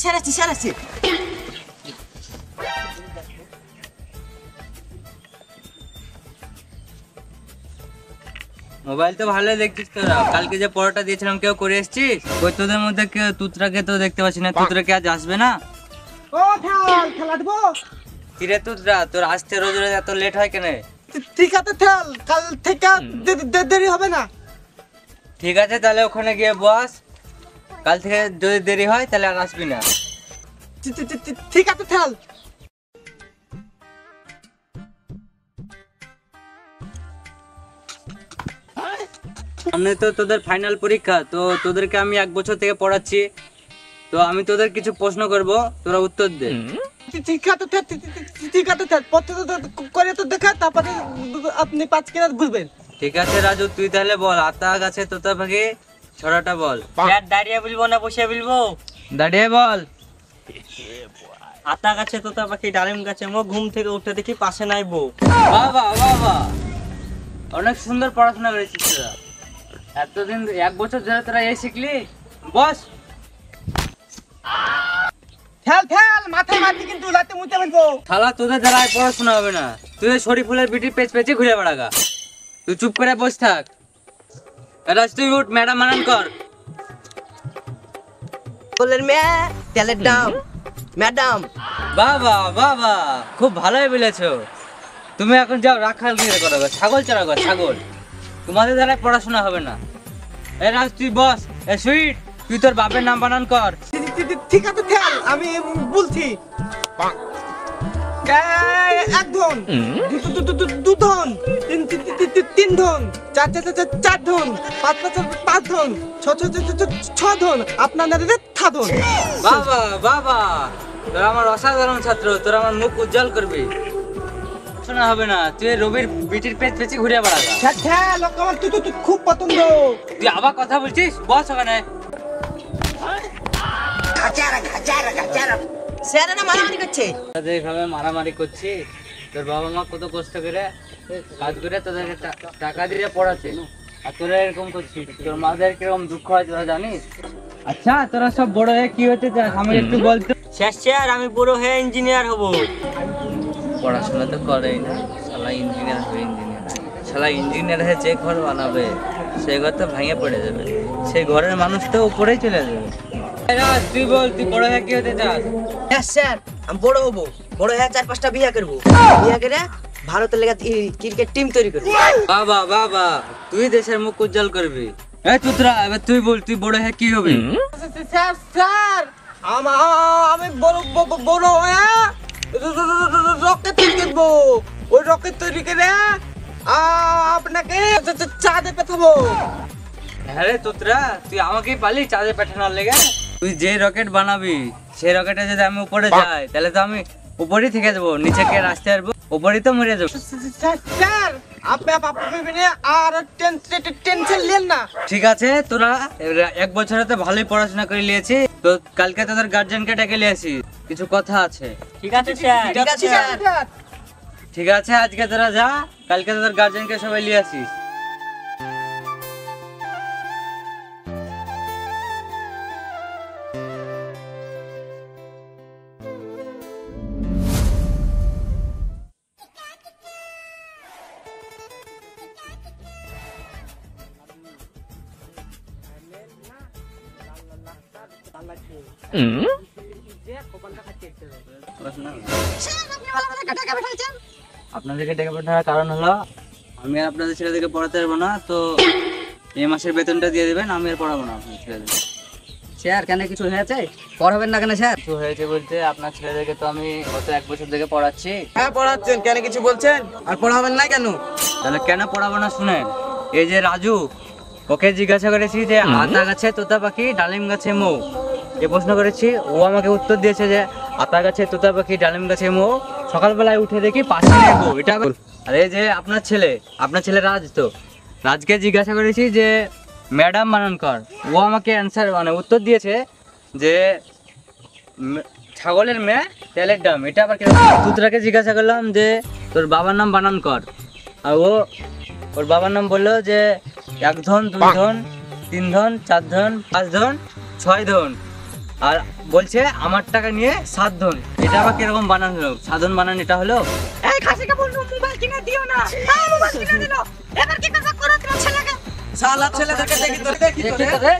সারাচ্ছি mobile তো ভালোই দেখছিস তোরা। কালকে যে পরোটা দিয়েছিলাম কেউ করে এসছিস? ওই তোদের মধ্যে কেউ তুতরাকে তো দেখতে পাচ্ছি না। তুতরাকে আজ আসবে না? খেলা দেবো। কিরে তুতরা, তোর আসতে রোজ রোজ এত লেট হয় কেন? ঠিক আছে খেল, কাল থেকে দেরি হবে না। ঠিক আছে, তাহলে ওখানে গিয়ে বস। কাল থেকে যদি দেরি হয় তাহলে আর আসবি না। ঠিক আছে খেল। সামনে তো তোদের ফাইনাল পরীক্ষা, তো তোদেরকে আমি 1 বছর থেকে পড়াচ্ছি। তো আমি তোদের কিছু প্রশ্ন করব, তোরা উত্তর দে। ঠিক আছে খেল, করে তো দেখা, তারপরে আপনি 5 কিনা বুঝবেন। ঠিক আছে রাজু, তুই তাহলে বল। আতা গাছে তোতা পাখি ছড়াটা বল। দাঁড়িয়ে বলবো না বসে বলবো? দাঁড়িয়ে বল। আতা গাছে তোতা পাখি ডালিম গাছে মো, ঘুম থেকে উঠে দেখি পাশে নাই বউ। বাবা বাবা, অনেক সুন্দর পড়াশোনা করেছিস তোরা। এতদিন 1 বছর ধরে তোরা এই শিখলি। বস। খেল মাথায় মারবি কিন্তু লাতে মুতে বলবো। শালা তোদের দ্বারা আর পড়াশোনা হবে না। তুই শরীফুলের বিটি পেচ পেচে ঘুরে বেড়াগা। তুই চুপ করে বস থাক। রাজ তুই উঠ, ম্যাডাম মানান কর। বলেন মেয়ে তেলের দাম ম্যাডাম। বাবা বাবা, খুব ভালোই বলেছো। তুমি এখন যাও রাখাল গিয়ে করো, ছাগল চড়া কর, ছাগল। তোমাদের দ্বারা পড়াশোনা হবে না। এ রাজ তুই বস। এ সুইট, তুই তোর বাপের নাম বানান কর। ঠিক আছে খেল, আমি বলছি। 1 ধন, 2 ধন, 3 ধন, 4 ধন, 5 ধন, 6 ধন, আপনার ধন। বাবা বাবা, তোরা আমার অসাধারণ ছাত্র। তোরা আমার মুখ উজ্জ্বল করবি। শোনা হবে না, তুই রবির বিটির পেট পেঁচে ঘুরে বেড়াগা। তুই খুব পছন্দ। তুই আবার কথা বলছিস? বস ওখানে। স্যার না মারামারি করছে। এইভাবে মারামারি করছি। তোর বাবা মা কত কষ্ট করে কাজ করে তোদেরকে টাকা দিয়ে পড়াচ্ছে, আর তোরা এরকম করছিস। তোর মাদের কিরকম দুঃখ হয় তোরা জানিস? আচ্ছা, তোরা সব বড় হয়ে কি হতে চাস আমাকে একটু বলতো। স্যার আমি বড় হয়ে ইঞ্জিনিয়ার হব। পড়াশোনা তো করেই না, শালা ইঞ্জিনিয়ার হয়ে ইঞ্জিনিয়ার। শালা ইঞ্জিনিয়ার হয়ে যে ঘর বানাবে সেই ঘর তো ভেঙে পড়ে যাবে। সেই ঘরের মানুষ তো উপরেই চলে যাবে। তুই বল, তুই বড় হয়ে কি হতে চাস? স্যার আমি বড় হবো, বড় হয়ে 4-5টা বিয়ে করবো, বিয়ে করে ভারতের লেগে ক্রিকেট টিম তৈরি করবো। বাবা বাবা, তুই দেশের মুখ উজ্জ্বল করবি। এই তুতরা, এবার তুই বল, তুই বড় হয়ে কি হবি? স্যার আমি বড় হয়ে রকেট তৈরি করবো। ওই রকেট তৈরি করে আপনাকে চাঁদে পাঠাবো। হ্যাঁ রে তুতরা, তুই আমাকেই পালি চাঁদে পাঠানোর লেগে? তুই যে রকেট বানাবি সেই রকেটে যদি আমি উপরে যাই তাহলে তো আমি উপরেই থেকে যাবো, নিচে কে আসতে পারবো? উপরেই তো মরে যাবো। স্যার আপনি আর টেনশন নেন না। ঠিক আছে, তোরা 1 বছরে তো ভালোই পড়াশোনা করে নিয়েছি। তো কালকে তোদের গার্জিয়ানকে ডেকে নিয়ে আসি, কিছু কথা আছে। ঠিক আছে স্যার। ঠিক আছে স্যার। ঠিক আছে, আজকে তোরা যা, কালকে তোদের গার্জিয়ানকে সবাই নিয়ে আসিস। আপনাদেরকে ডেকে পাঠানোর কারণ হলো আমি আর আপনাদের ছেলেদেরকে পড়াতে পারবো না, তো এই মাসের বেতনটা দিয়ে দেবেন, আমি আর পড়াবো না আপনার ছেলেদের। স্যার কেন কিছু হয়েছে? পড়াবেন না কেন স্যার? কিছু হয়েছে বলতে, আপনার ছেলেদেরকে তো আমি গত 1 বছর থেকে পড়াচ্ছি। হ্যাঁ পড়াচ্ছেন, কেন কিছু বলছেন? আর পড়াবেন না কেন? তাহলে কেন পড়াবো না শুনেন। এই যে রাজু, ওকে জিজ্ঞাসা করেছি যে আতা গাছে তোতা পাখি ডালিম গাছে মৌ, এই প্রশ্ন করেছি। ও আমাকে উত্তর দিয়েছে যে আতা গাছে তোতা পাখি ডালিম গাছে মৌ, সকালবেলায় উঠে দেখি পাশে নেই বউ। এটা আর এই যে আপনার ছেলে রাজ, তো রাজকে জিজ্ঞাসা করেছি যে ম্যাডাম বানান কর। ও আমাকে অ্যান্সার উত্তর দিয়েছে যে ছাগলের মেয়ে তেলের দাম। এটা আবার তুতরাকে জিজ্ঞাসা করলাম যে তোর বাবার নাম বানান কর, আর ওর বাবার নাম বললো যে 1 ধন, 2 ধন, 3 ধন 4 ধন 5 ধন 6 ধন, আর বলছে আমার টাকা নিয়ে 7 ধন। এটা আবার কিরকম বানানো হলো? সাধন বানান এটা হলো? এই খাসিকে বলবো মোবাইল কিনে দিও না। হ্যাঁ মোবাইল কিনে দিলো, এবার কি করবে করো তোমার ছেলেকে। শালা ছেলেদেরকে দেখি তোরে।